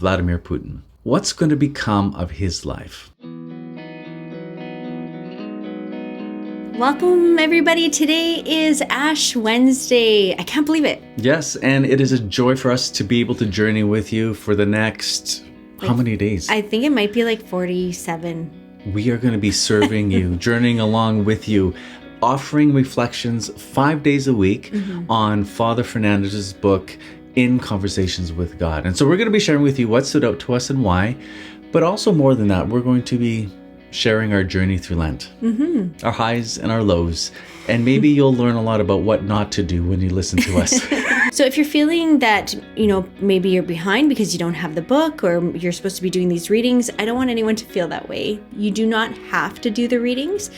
Vladimir Putin. What's going to become of his life? Welcome, everybody. Today is Ash Wednesday. I can't believe it. Yes, and it is a joy for us to be able to journey with you for the next, how many days? I think it might be like 47. We are going to be serving you, journeying along with you, offering reflections 5 days a week on Father Fernandez's book, In Conversations with God. And so we're going to be sharing with you what stood out to us and why, but also more than that, we're going to be sharing our journey through Lent, our highs and our lows, and maybe you'll learn a lot about what not to do when you listen to us. So if you're feeling that, maybe you're behind because you don't have the book or you're supposed to be doing these readings, I don't want anyone to feel that way. You do not have to do the readings,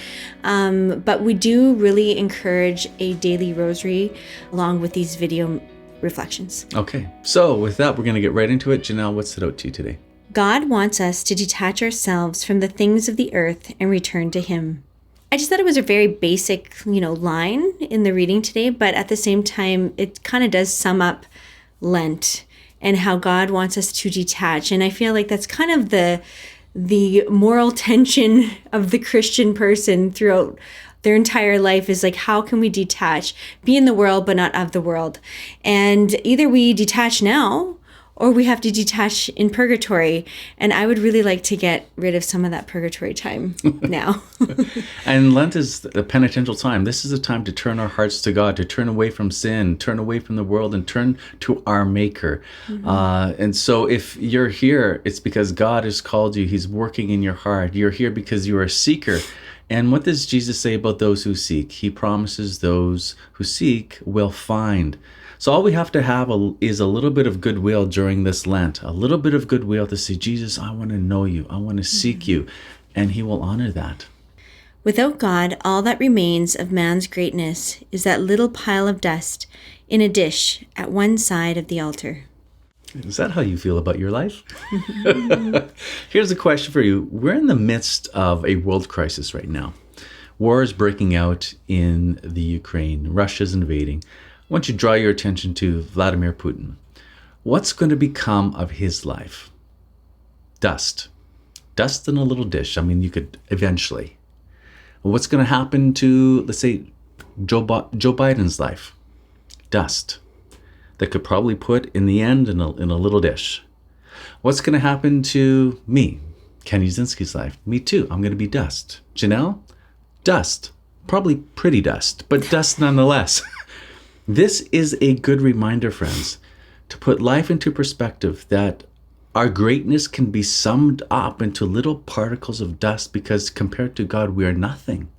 but we do really encourage a daily rosary along with these video reflections. Okay, so with that, we're going to get right into it. Janelle, what stood out to you today? God wants us to detach ourselves from the things of the earth and return to Him. I just thought it was a very basic, line in the reading today, but at the same time, it kind of does sum up Lent and how God wants us to detach. And I feel like that's kind of the moral tension of the Christian person throughout their entire life is like, how can we detach, be in the world, but not of the world? And either we detach now, or we have to detach in purgatory. And I would really like to get rid of some of that purgatory time now. And Lent is a penitential time. This is a time to turn our hearts to God, to turn away from sin, turn away from the world, and turn to our Maker. And so if you're here, it's because God has called you. He's working in your heart. You're here because you're a seeker. And what does Jesus say about those who seek? He promises those who seek will find. So all we have to have is a little bit of goodwill during this Lent, a little bit of goodwill to say, Jesus, I want to know you. I want to seek you. And He will honor that. Without God, all that remains of man's greatness is that little pile of dust in a dish at one side of the altar. Is that how you feel about your life? Here's a question for you. We're in the midst of a world crisis right now. War is breaking out in the Ukraine. Russia's invading. I want you to draw your attention to Vladimir Putin. What's going to become of his life? Dust. Dust in a little dish. I mean, you could eventually. What's going to happen to, let's say, Joe Biden's life? Dust. That could probably put in the end in a little dish. What's going to happen to me? Kenny Zinski's life. Me too. I'm going to be dust. Janelle? Dust. Probably pretty dust, but dust nonetheless. This is a good reminder, friends, to put life into perspective, that our greatness can be summed up into little particles of dust because compared to God, we are nothing.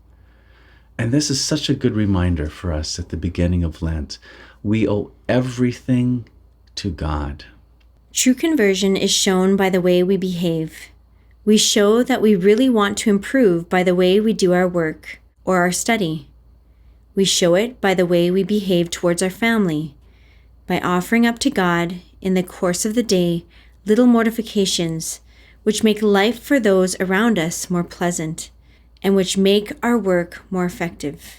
And this is such a good reminder for us at the beginning of Lent. We owe everything to God. True conversion is shown by the way we behave. We show that we really want to improve by the way we do our work or our study. We show it by the way we behave towards our family, by offering up to God in the course of the day little mortifications which make life for those around us more pleasant and which make our work more effective.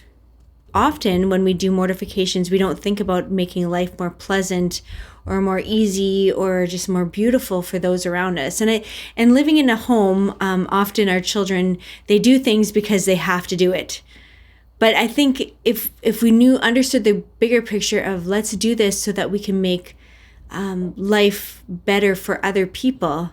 Often when we do mortifications, we don't think about making life more pleasant or more easy or just more beautiful for those around us. And living in a home, often our children, they do things because they have to do it. But I think if we understood the bigger picture of let's do this so that we can make life better for other people,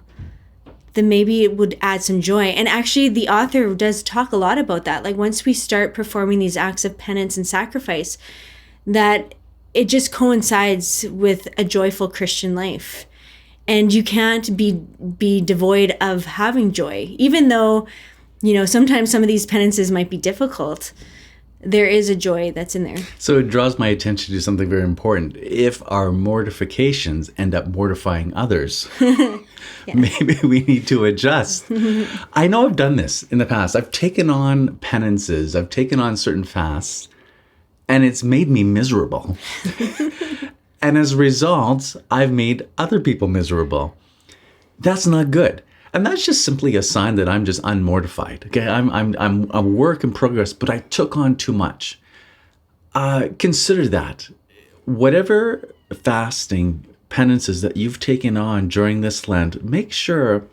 then maybe it would add some joy. And actually the author does talk a lot about that. Like once we start performing these acts of penance and sacrifice, that it just coincides with a joyful Christian life. And you can't be devoid of having joy, even though, sometimes some of these penances might be difficult. There is a joy that's in there. So it draws my attention to something very important. If our mortifications end up mortifying others, maybe we need to adjust. I know I've done this in the past. I've taken on penances. I've taken on certain fasts, and it's made me miserable. And as a result, I've made other people miserable. That's not good. And that's just simply a sign that I'm just unmortified. Okay, I'm a work in progress, but I took on too much. Consider that. Whatever fasting, penances that you've taken on during this Lent, make sure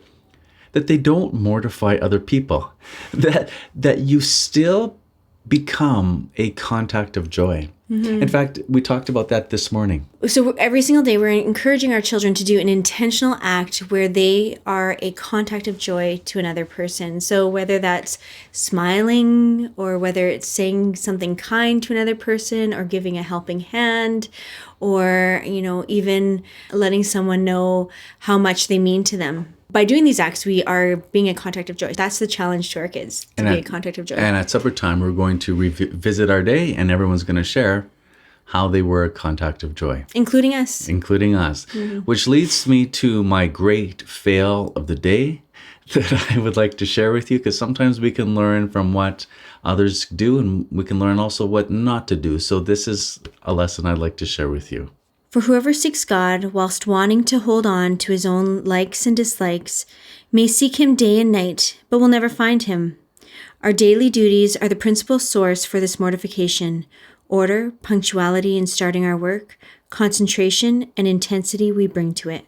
that they don't mortify other people, that you still become a contact of joy. In fact, we talked about that this morning. So every single day, we're encouraging our children to do an intentional act where they are a contact of joy to another person. So whether that's smiling, or whether it's saying something kind to another person, or giving a helping hand, or, even letting someone know how much they mean to them. By doing these acts, we are being a contact of joy. That's the challenge to our kids, to be a contact of joy. And at supper time, we're going to revisit our day, and everyone's going to share how they were a contact of joy. Including us. Which leads me to my great fail of the day that I would like to share with you, because sometimes we can learn from what others do, and we can learn also what not to do. So this is a lesson I'd like to share with you. For whoever seeks God whilst wanting to hold on to his own likes and dislikes may seek him day and night, but will never find him. Our daily duties are the principal source for this mortification. Order, punctuality in starting our work, concentration, and intensity we bring to it.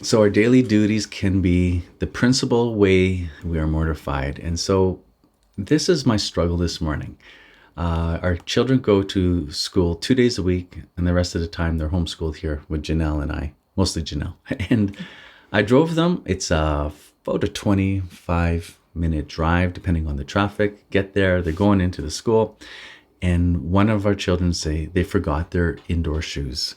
So our daily duties can be the principal way we are mortified. And so this is my struggle this morning. Our children go to school 2 days a week, and the rest of the time they're homeschooled here with Janelle and I, mostly Janelle. And I drove them. It's about a 25-minute drive, depending on the traffic. Get there, they're going into the school, and one of our children say they forgot their indoor shoes.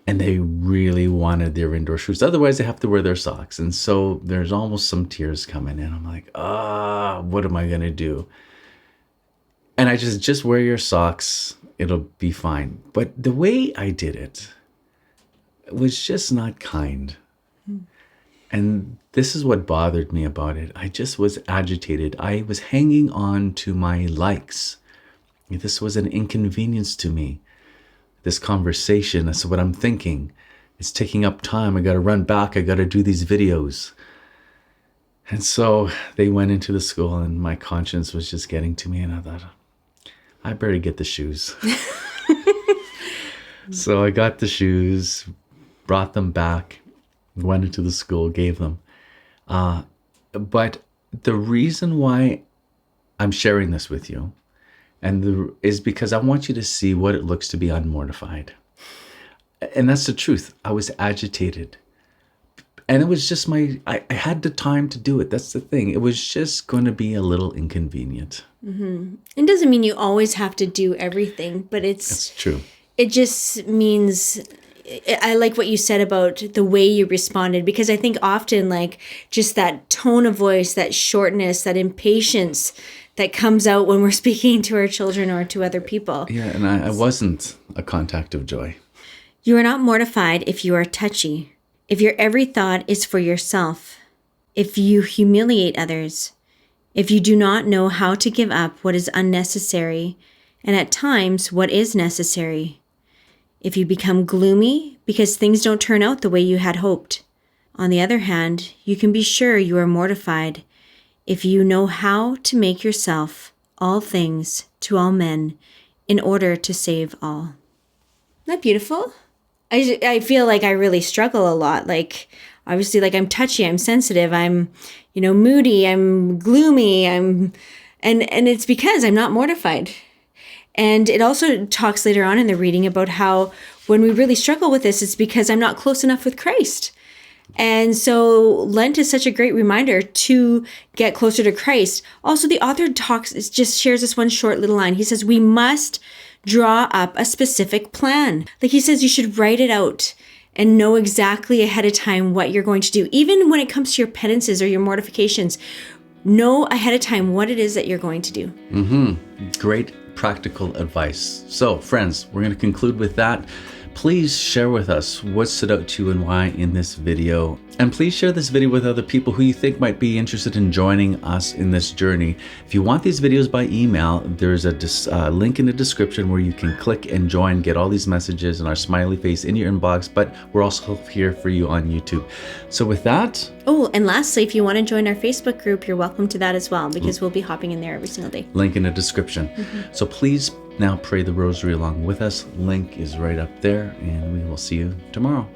And they really wanted their indoor shoes. Otherwise, they have to wear their socks. And so there's almost some tears coming in. I'm like, what am I going to do? And I just wear your socks. It'll be fine. But the way I did it was just not kind. And this is what bothered me about it. I just was agitated. I was hanging on to my likes. This was an inconvenience to me. This conversation, that's what I'm thinking. It's taking up time. I got to run back. I got to do these videos. And so they went into the school, and my conscience was just getting to me. And I thought, I better get the shoes. So I got the shoes, brought them back, went into the school, gave them. But the reason why I'm sharing this with you is because I want you to see what it looks to be unmortified. And that's the truth. I was agitated. And it was just I had the time to do it. That's the thing. It was just going to be a little inconvenient. Mm-hmm. It doesn't mean you always have to do everything, but That's true. It just means, I like what you said about the way you responded, because I think often just that tone of voice, that shortness, that impatience that comes out when we're speaking to our children or to other people. Yeah, and I wasn't a contact of joy. You are not mortified if you are touchy. If your every thought is for yourself, if you humiliate others, if you do not know how to give up what is unnecessary, and at times what is necessary, if you become gloomy because things don't turn out the way you had hoped. On the other hand, you can be sure you are mortified if you know how to make yourself all things to all men in order to save all. Isn't that beautiful? I feel like I really struggle a lot. Obviously, I'm touchy, I'm sensitive, I'm, moody, I'm gloomy, and it's because I'm not mortified. And it also talks later on in the reading about how when we really struggle with this, it's because I'm not close enough with Christ. And so Lent is such a great reminder to get closer to Christ. Also, the author just shares this one short little line. He says, we must draw up a specific plan. He says you should write it out and know exactly ahead of time what you're going to do. Even when it comes to your penances or your mortifications, know ahead of time what it is that you're going to do. Mm-hmm. Great practical advice. So, friends, we're going to conclude with that. Please share with us what stood out to you and why in this video. And please share this video with other people who you think might be interested in joining us in this journey. If you want these videos by email, there's a link in the description where you can click and join, get all these messages and our smiley face in your inbox, but we're also here for you on YouTube. So with that... Oh, and lastly, if you want to join our Facebook group, you're welcome to that as well, because we'll be hopping in there every single day. Link in the description. Mm-hmm. So please Now pray the rosary along with us. Link is right up there, and we will see you tomorrow.